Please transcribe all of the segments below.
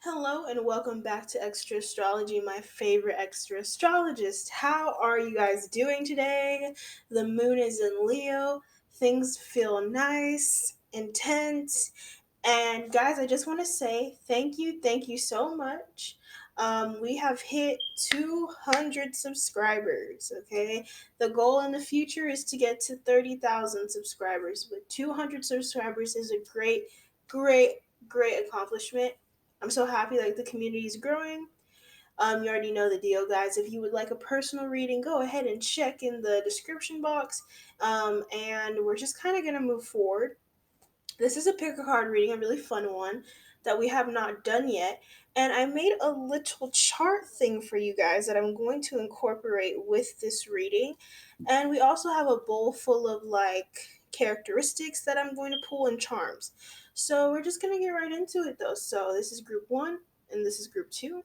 Hello and welcome back to Extra Astrology, my favorite extra astrologist. How are you guys doing today? The moon is in Leo. Things feel nice, intense. And guys, I just want to say thank you so much. We have hit 200 subscribers, okay? The goal in the future is to get to 30,000 subscribers, but 200 subscribers is a great, great accomplishment. I'm so happy like the community is growing. You already know the deal, guys. If you would like a personal reading, go ahead and check in the description box. And we're just kind of going to move forward. This is a pick a card reading, a really fun one that we have not done yet. And I made a little chart thing for you guys that I'm going to incorporate with this reading. And we also have a bowl full of like characteristics that I'm going to pull and charms. So we're just going to get right into it though. So this is group one and this is group two.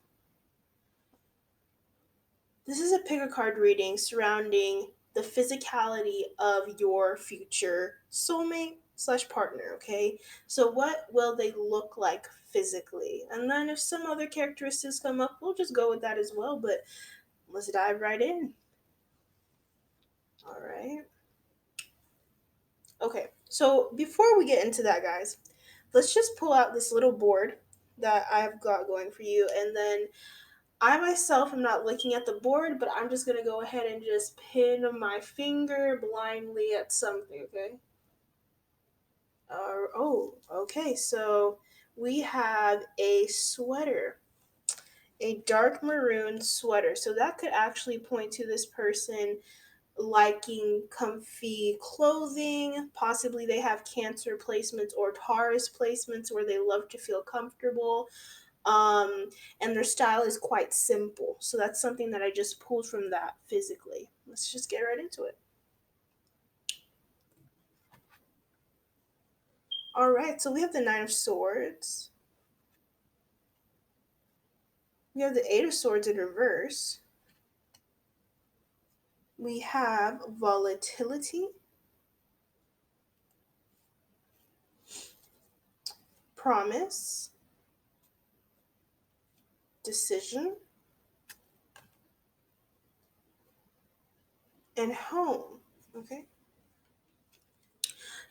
This is a pick a card reading surrounding the physicality of your future soulmate slash partner, okay? So, what will they look like physically? And then, if some other characteristics come up, we'll just go with that as well. But let's dive right in. All right. Okay, so before we get into that, guys, let's just pull out this little board that I've got going for you, and then I myself am not looking at the board, but I'm just gonna go ahead and just pin my finger blindly at something, okay? Okay, so we have a sweater, a dark maroon sweater. So that could actually point to this person liking comfy clothing. Possibly they have Cancer placements or Taurus placements where they love to feel comfortable. And their style is quite simple. So that's something that I just pulled from that physically. Let's just get right into it. All right, so we have the Nine of Swords. We have the Eight of Swords in reverse. We have volatility, promise, decision, and home. Okay.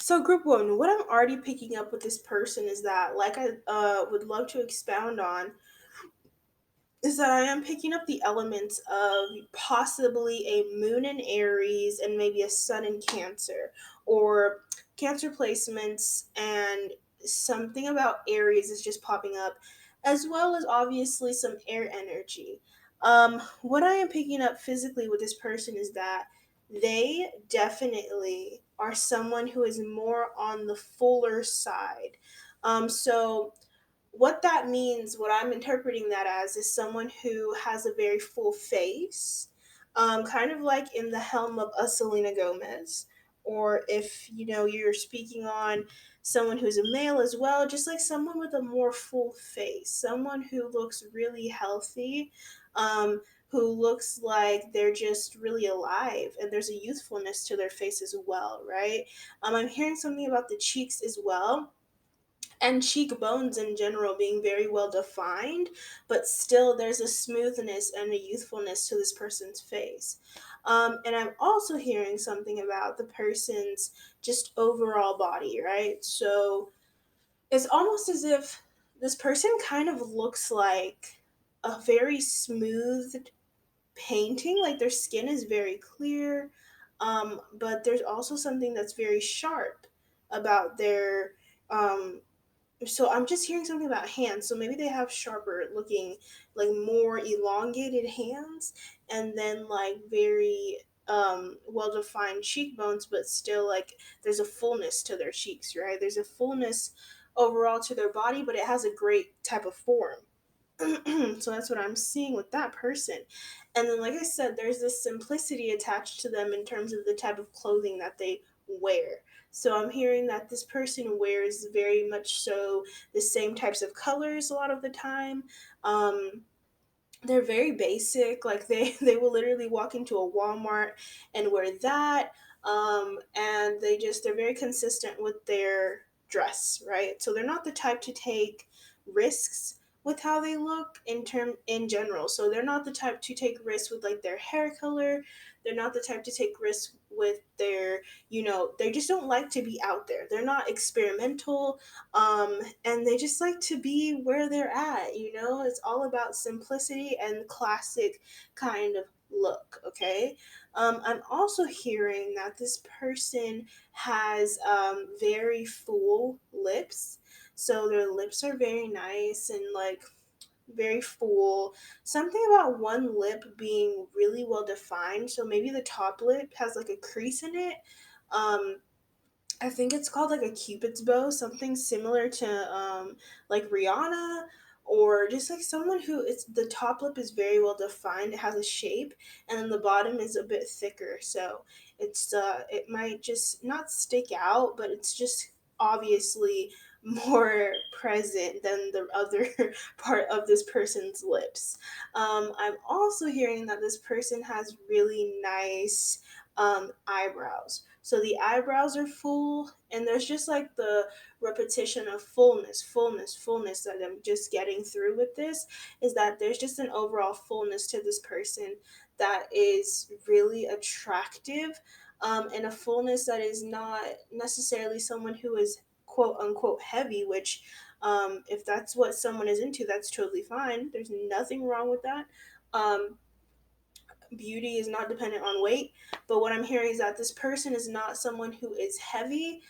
So, group one, what I'm already picking up with this person is that, like I would love to expound on, is that I am picking up the elements of possibly a moon in Aries and maybe a sun in Cancer, or Cancer placements, and something about Aries is just popping up, as well as obviously some air energy. What I am picking up physically with this person is that they definitely are someone who is more on the fuller side. So what that means, what I'm interpreting that as, is someone who has a very full face, kind of like in the helm of a Selena Gomez. Or if you know you're speaking on someone who's a male as well, just like someone with a more full face, someone who looks really healthy, who looks like they're just really alive, and there's a youthfulness to their face as well, right? I'm hearing something about the cheeks as well, and cheekbones in general being very well defined, but still there's a smoothness and a youthfulness to this person's face. And I'm also hearing something about the person's just overall body, right? So it's almost as if this person kind of looks like a very smooth painting, like their skin is very clear, but there's also something that's very sharp about their um, so I'm just hearing something about hands. So maybe they have sharper looking, like more elongated hands, and then like very well defined cheekbones, but still like there's a fullness to their cheeks, right? There's a fullness overall to their body, but it has a great type of form. So that's what I'm seeing with that person. And then, like I said, there's this simplicity attached to them in terms of the type of clothing that they wear. So I'm hearing that this person wears very much so the same types of colors a lot of the time. Um, they're very basic. Like they will literally walk into a Walmart and wear that. And they're very consistent with their dress, right? So they're not the type to take risks with how they look in general. So they're not the type to take risks with like their hair color. They're not the type to take risks with their, they just don't like to be out there. They're not experimental. And they just like to be where they're at. It's all about simplicity and classic kind of look, okay? I'm also hearing that this person has very full lips. So their lips are very nice and like very full. Something about one lip being really well defined. So maybe the top lip has like a crease in it. Um, I think it's called like a cupid's bow, something similar to like Rihanna, or just like someone who it's the top lip is very well defined. It has a shape, and then the bottom is a bit thicker. So it might just not stick out, but it's just obviously more present than the other part of this person's lips. I'm also hearing that this person has really nice eyebrows. So the eyebrows are full, and there's just like the repetition of fullness, fullness, fullness that I'm just getting through with this is that there's just an overall fullness to this person that is really attractive, and a fullness that is not necessarily someone who is quote unquote heavy, which if that's what someone is into, that's totally fine. There's nothing wrong with that. Um, Beauty is not dependent on weight. But what I'm hearing is that this person is not someone who is heavy.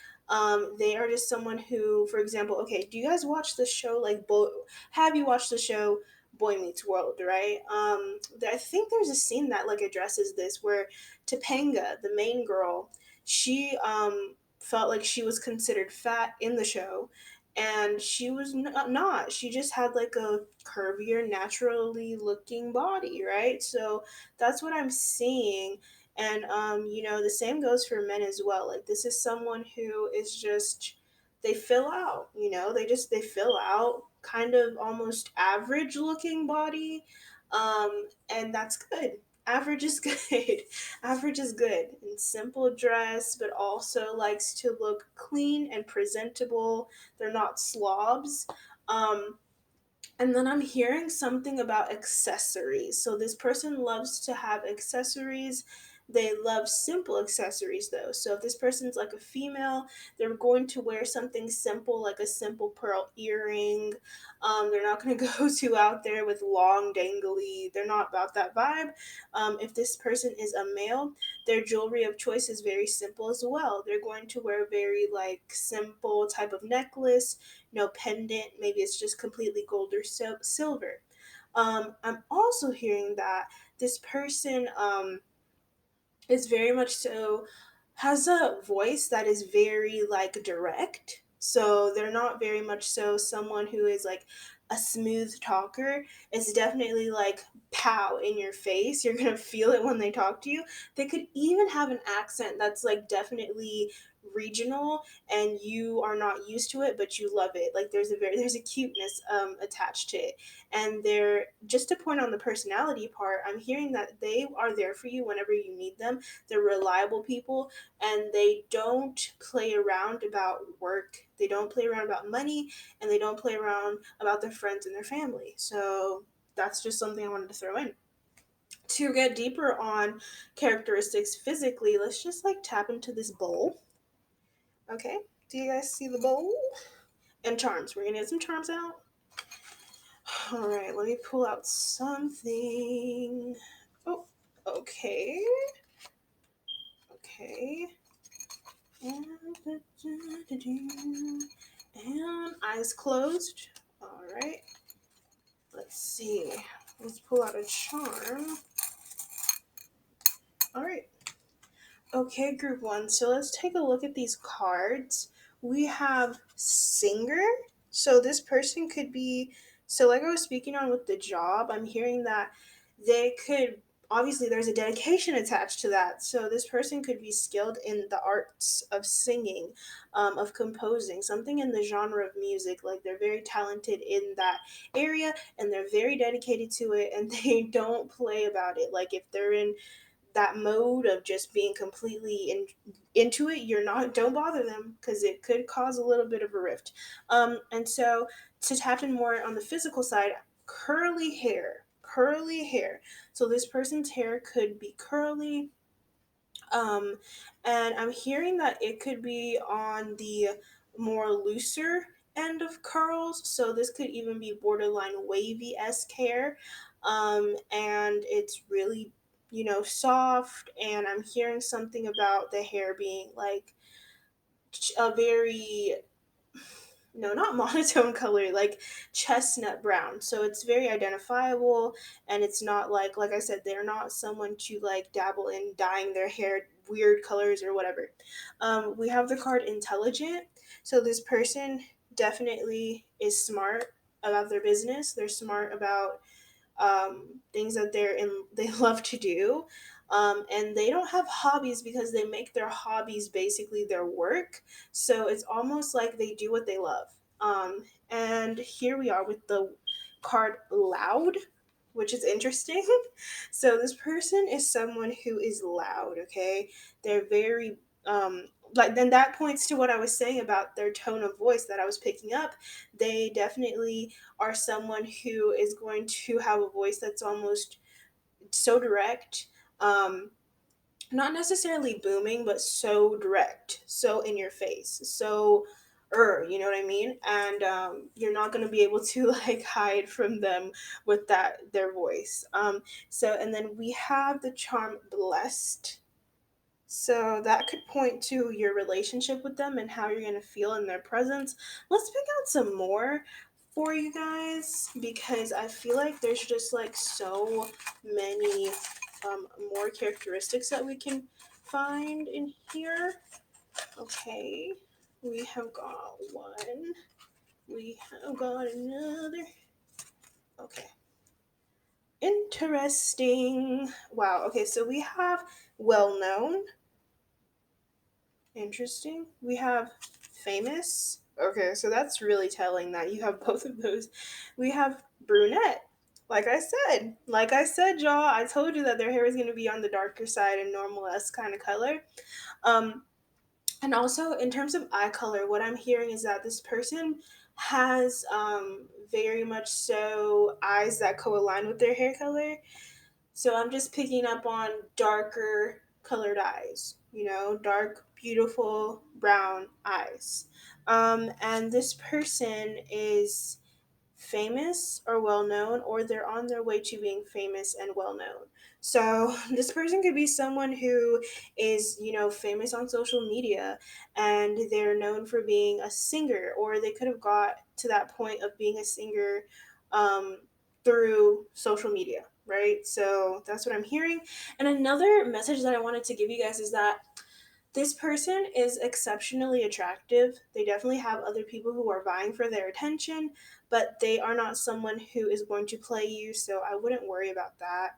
They are just someone who, for example, okay, do you guys watch the show have you watched the show Boy Meets World, right? I think there's a scene that like addresses this where Topanga, the main girl, she felt like she was considered fat in the show, and she was not. She just had like a curvier, naturally looking body, right? So that's what I'm seeing. And the same goes for men as well. Like this is someone who is just they fill out, they fill out kind of almost average looking body. And that's good. Average is good. Average is good. And simple dress, but also likes to look clean and presentable. They're not slobs. Um, and then I'm hearing something about accessories. So this person loves to have accessories. They love simple accessories though. So if this person's like a female, they're going to wear something simple like a simple pearl earring. They're not going to go too out there with long dangly. They're not about that vibe. If this person is a male, their jewelry of choice is very simple as well. They're going to wear very like simple type of necklace, no pendant. Maybe it's just completely gold or silver. I'm also hearing that this person is very much so has a voice that is very like direct. So they're not very much so someone who is like a smooth talker. It's definitely like pow in your face. You're gonna feel it when they talk to you. They could even have an accent that's like definitely regional, and you are not used to it but you love it. Like there's a cuteness attached to it. And they're just to point on the personality part, I'm hearing that they are there for you whenever you need them. They're reliable people, and they don't play around about work. They don't play around about money, and they don't play around about their friends and their family. So that's just something I wanted to throw in. To get deeper on characteristics physically, let's just like tap into this bowl. Okay, do you guys see the bowl? And charms. We're gonna get some charms out. All right, let me pull out something. Oh, okay. Okay. And eyes closed. All right. Let's see. Let's pull out a charm. All right. Okay, group one. So let's take a look at these cards. We have singer. So this person could be, so like I was speaking on with the job, I'm hearing that they could, obviously, there's a dedication attached to that. So this person could be skilled in the arts of singing, of composing, something in the genre of music. Like they're very talented in that area, and they're very dedicated to it, and they don't play about it. Like if they're in that mode of just being completely into it, you're not, don't bother them because it could cause a little bit of a rift. And so to tap in more on the physical side, curly hair. Curly hair. So this person's hair could be curly, um, and I'm hearing that it could be on the more looser end of curls. So this could even be borderline wavy esque hair. And it's really, soft. And I'm hearing something about the hair being like a very, no, not monotone color, like chestnut brown. So it's very identifiable, and it's not like I said, they're not someone to like dabble in dyeing their hair weird colors or whatever. We have the card intelligent. So this person definitely is smart about their business. They're smart about things that they love to do, and they don't have hobbies because they make their hobbies basically their work. So it's almost like they do what they love. And here we are with the card loud, which is interesting. So this person is someone who is loud. Okay, they're very like, then that points to what I was saying about their tone of voice that I was picking up. They definitely are someone who is going to have a voice that's almost so direct, not necessarily booming, but so direct, so in your face, so you know what I mean? And you're not going to be able to like hide from them with that their voice. So and then we have the charm blessed. So that could point to your relationship with them and how you're going to feel in their presence. Let's pick out some more for you guys, because I feel like there's just like so many more characteristics that we can find in here. Okay, we have got one, we have got another. Okay, interesting. Wow, okay, so we have well known. Interesting. We have famous. Okay, so that's really telling that you have both of those. We have brunette. Like I said, y'all, I told you that their hair is going to be on the darker side and normal S kind of color. Um, and also in terms of eye color, what I'm hearing is that this person has very much so eyes that co-align with their hair color. So I'm just picking up on darker colored eyes, dark, beautiful brown eyes. And this person is famous or well known, or they're on their way to being famous and well known. So this person could be someone who is, famous on social media, and they're known for being a singer, or they could have got to that point of being a singer um, through social media, right? So that's what I'm hearing. And another message that I wanted to give you guys is that this person is exceptionally attractive. They definitely have other people who are vying for their attention, but they are not someone who is going to play you, so I wouldn't worry about that.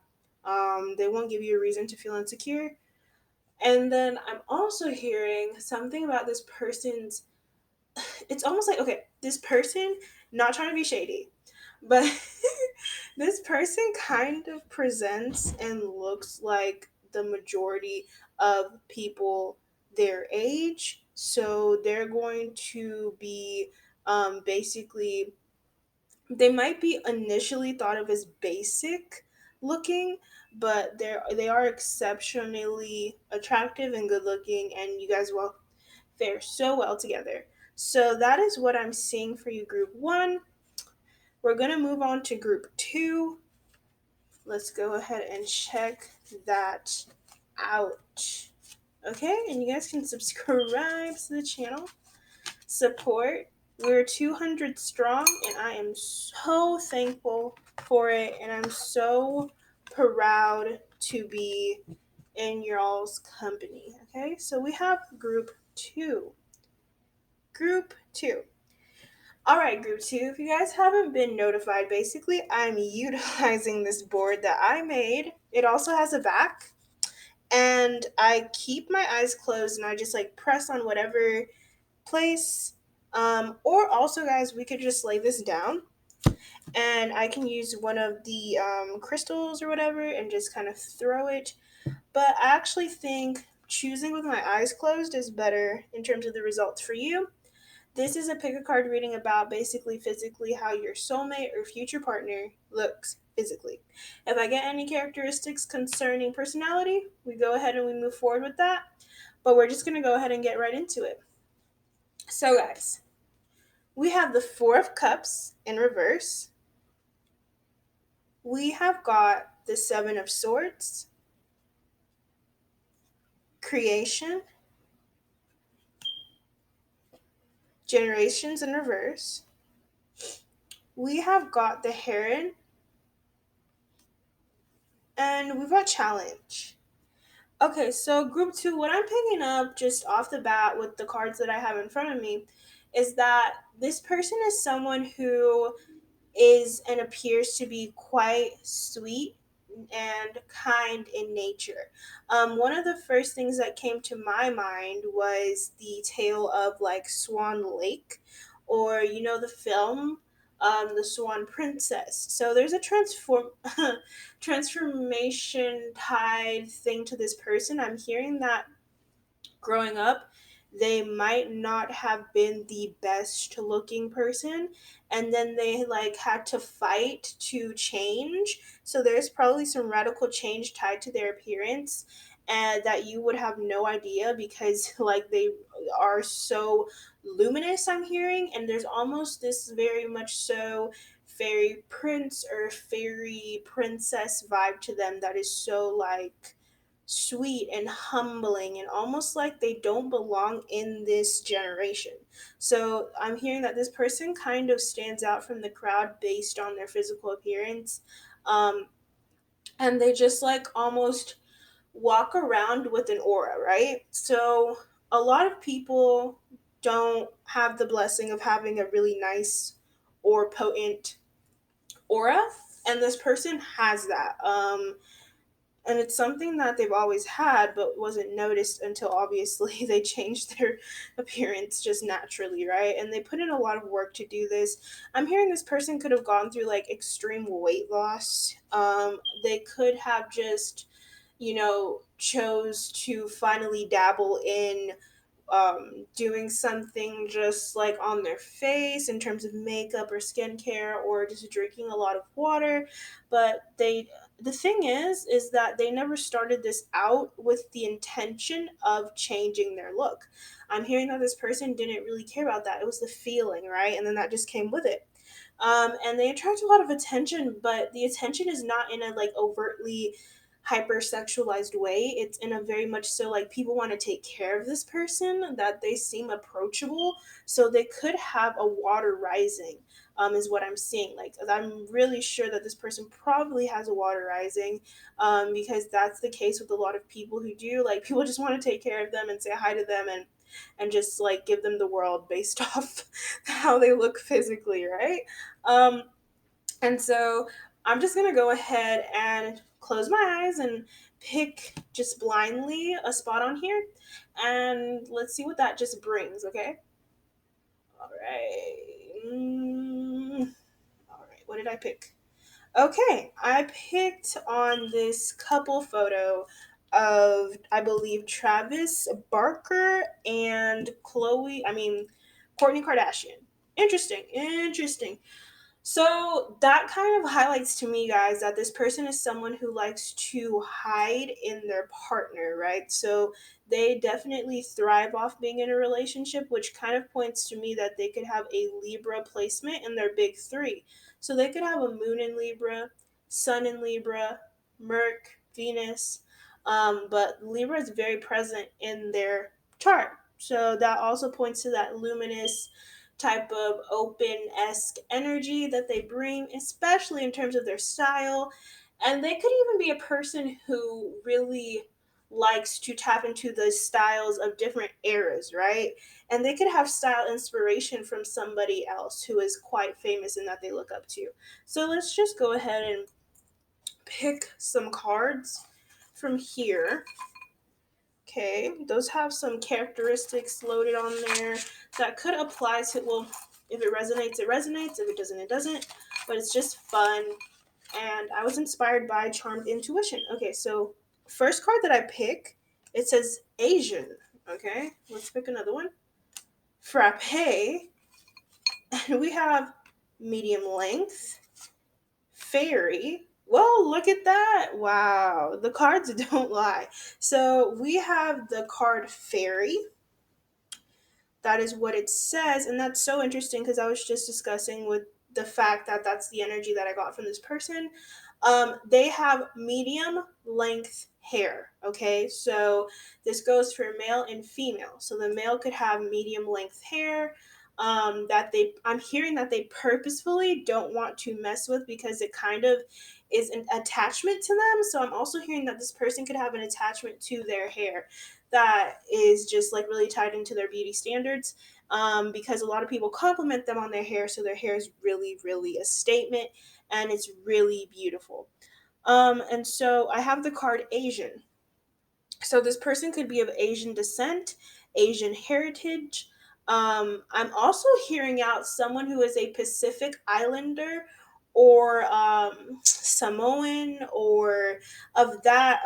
They won't give you a reason to feel insecure. And then I'm also hearing something about this person's. It's almost like, okay, this person, not trying to be shady, but this person kind of presents and looks like the majority of people their age. So they're going to be basically, they might be initially thought of as basic looking, but they are exceptionally attractive and good looking, and you guys will fare so well together. So that is what I'm seeing for you, group one. We're going to move on to group two. Let's go ahead and check that out. Okay, and you guys can subscribe to the channel, support. We're 200 strong, and I am so thankful for it, and I'm so proud to be in y'all's company. Okay, so we have group two. Group two. All right, group two, if you guys haven't been notified, basically I'm utilizing this board that I made. It also has a back, and I keep my eyes closed and I just like press on whatever place. Or also, guys, we could just lay this down and I can use one of the crystals or whatever and just kind of throw it. But I actually think choosing with my eyes closed is better in terms of the results for you. This is a pick a card reading about basically physically how your soulmate or future partner looks physically. If I get any characteristics concerning personality, we go ahead and we move forward with that. But we're just going to go ahead and get right into it. So, guys, we have the Four of Cups in reverse. We have got the Seven of Swords, creation, generations in reverse. We have got the Heron, and we've got challenge. Okay, so group two, what I'm picking up just off the bat with the cards that I have in front of me is that this person is someone who is and appears to be quite sweet and kind in nature. One of the first things that came to my mind was the tale of like Swan Lake, or the film, The Swan Princess. So there's a transformation tied thing to this person. I'm hearing that growing up, they might not have been the best looking person, and then they like had to fight to change. So there's probably some radical change tied to their appearance, and that you would have no idea because like they are so luminous, I'm hearing. And there's almost this very much so fairy prince or fairy princess vibe to them that is so like sweet and humbling and almost like they don't belong in this generation. So I'm hearing that this person kind of stands out from the crowd based on their physical appearance. Um, and they just like almost walk around with an aura, right? So a lot of people don't have the blessing of having a really nice or potent aura, and this person has that. And it's something that they've always had but wasn't noticed until obviously they changed their appearance just naturally, right? And they put in a lot of work to do this. I'm hearing this person could have gone through like extreme weight loss. They could have just chose to finally dabble in doing something just like on their face in terms of makeup or skincare, or just drinking a lot of water. But the thing is that they never started this out with the intention of changing their look. I'm hearing that this person didn't really care about that. It was the feeling, right? And then that just came with it. And they attract a lot of attention, but the attention is not in a like overtly hypersexualized way. It's in a very much so like people want to take care of this person, that they seem approachable. So they could have a water rising, is what I'm seeing. Like I'm really sure that this person probably has a water rising, because that's the case with a lot of people who do. Like people just want to take care of them and say hi to them and just like give them the world based off how they look physically, right? Um, and so I'm just going to go ahead and close my eyes and pick just blindly a spot on here. And let's see what that just brings, okay? All right. All right, what did I pick? Okay, I picked on this couple photo of, I believe, Travis Barker and Kourtney Kardashian. Interesting, interesting. So that kind of highlights to me, guys, that this person is someone who likes to hide in their partner, right? So they definitely thrive off being in a relationship, which kind of points to me that they could have a Libra placement in their big three. So they could have a moon in Libra, sun in Libra, Merc, Venus, but Libra is very present in their chart. So that also points to that luminous type of open-esque energy that they bring, especially in terms of their style. And they could even be a person who really likes to tap into the styles of different eras, right? And they could have style inspiration from somebody else who is quite famous and that they look up to. So let's just go ahead and pick some cards from here. Okay, those have some characteristics loaded on there that could apply to, well, if it resonates, it resonates. If it doesn't, it doesn't. But it's just fun. And I was inspired by Charmed Intuition. Okay, so first card that I pick, it says Asian. Okay, let's pick another one. frappe, and we have medium length, fairy. Well, look at that. Wow, the cards don't lie. So we have the card fairy. That is what it says, and that's so interesting because I was just discussing with the fact that that's the energy that I got from this person. They have medium length hair. Okay, so this goes for male and female. So the male could have medium length hair. That I'm hearing that they purposefully don't want to mess with because it kind of is an attachment to them. So I'm also hearing that this person could have an attachment to their hair that is just like really tied into their beauty standards, because a lot of people compliment them on their hair, so their hair is really, really a statement and it's really beautiful. And so I have the card Asian. So this person could be of Asian descent, Asian heritage. I'm also hearing out someone who is a Pacific Islander or Samoan or of that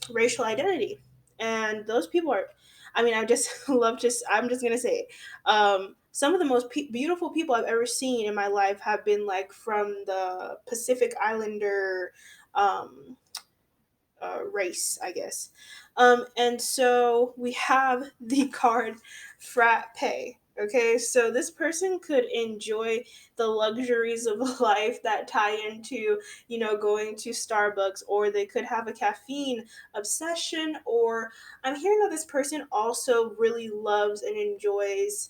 racial identity. And those people are, I mean, I just love just, I'm just going to say, some of the most beautiful people I've ever seen in my life have been like from the Pacific Islander race, I guess. And so we have the card frat pay. Okay, so this person could enjoy the luxuries of life that tie into, going to Starbucks, or they could have a caffeine obsession, or I'm hearing that this person also really loves and enjoys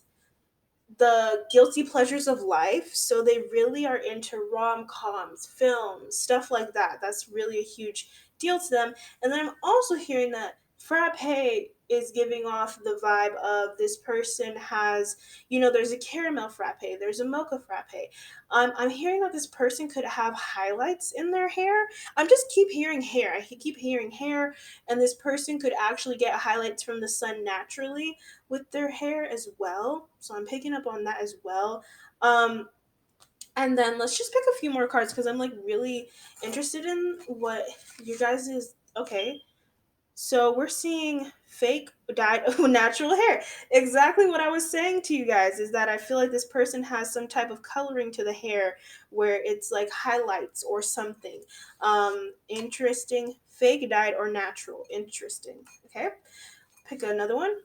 the guilty pleasures of life. So they really are into rom coms, films, stuff like that. That's really a huge deal to them. And then I'm also hearing that frappe is giving off the vibe of this person has, there's a caramel frappe, there's a mocha frappe. I'm hearing that this person could have highlights in their hair. I'm just keep hearing hair. I keep hearing hair, and this person could actually get highlights from the sun naturally with their hair as well. So I'm picking up on that as well. And then let's just pick a few more cards because I'm like really interested in what you guys is. Okay, so we're seeing fake dyed natural hair. Exactly what I was saying to you guys is that I feel like this person has some type of coloring to the hair where it's like highlights or something. Interesting. Fake dyed or natural. Interesting. Okay. Pick another one.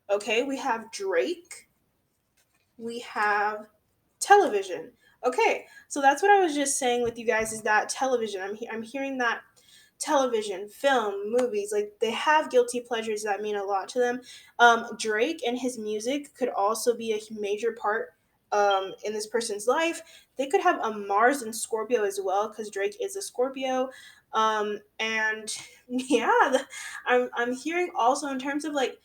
Okay, we have Drake. We have television. Okay, so that's what I was just saying with you guys is that television. I'm hearing that television, film, movies, like they have guilty pleasures that mean a lot to them. Drake and his music could also be a major part in this person's life. They could have a Mars and Scorpio as well because Drake is a Scorpio. And yeah, I'm hearing also in terms of like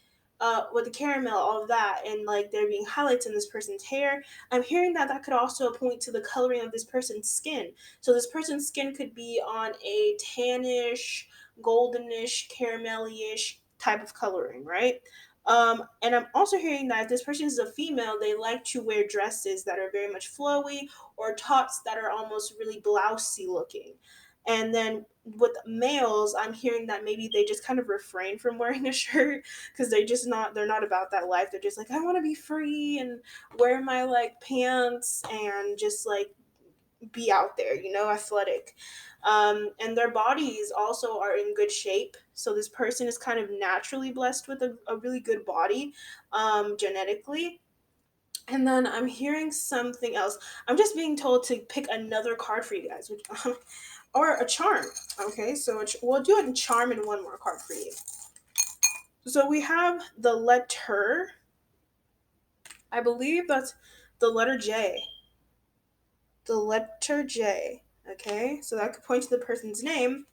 with the caramel, all of that, and like there being highlights in this person's hair. I'm hearing that that could also point to the coloring of this person's skin. So this person's skin could be on a tannish, goldenish, caramelly-ish type of coloring, right? And I'm also hearing that if this person is a female, they like to wear dresses that are very much flowy or tops that are almost really blousey looking. And then with males, I'm hearing that maybe they just kind of refrain from wearing a shirt because they're not about that life. They're just like, I want to be free and wear my like pants and just like be out there, athletic. And their bodies also are in good shape. So this person is kind of naturally blessed with a really good body, genetically. And then I'm hearing something else. I'm just being told to pick another card for you guys, which, or a charm. Okay, so we'll do a charm and one more card for you. So we have the letter, I believe that's the letter J. The letter J. Okay, so that could point to the person's name.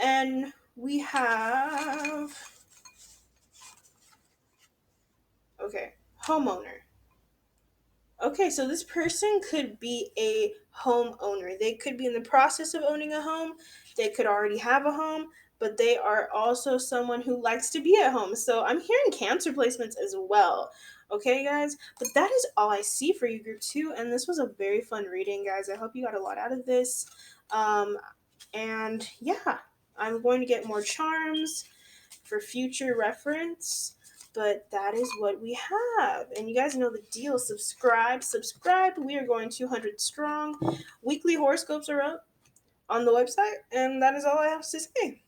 And we have, okay, homeowner. Okay, so this person could be a homeowner. They could be in the process of owning a home. They could already have a home, but they are also someone who likes to be at home. So I'm hearing cancer placements as well. Okay, guys, but that is all I see for you, group two. And this was a very fun reading, guys. I hope you got a lot out of this. And yeah, I'm going to get more charms for future reference. But that is what we have. And you guys know the deal. Subscribe, subscribe. We are going 200 strong. Weekly horoscopes are up on the website. And that is all I have to say.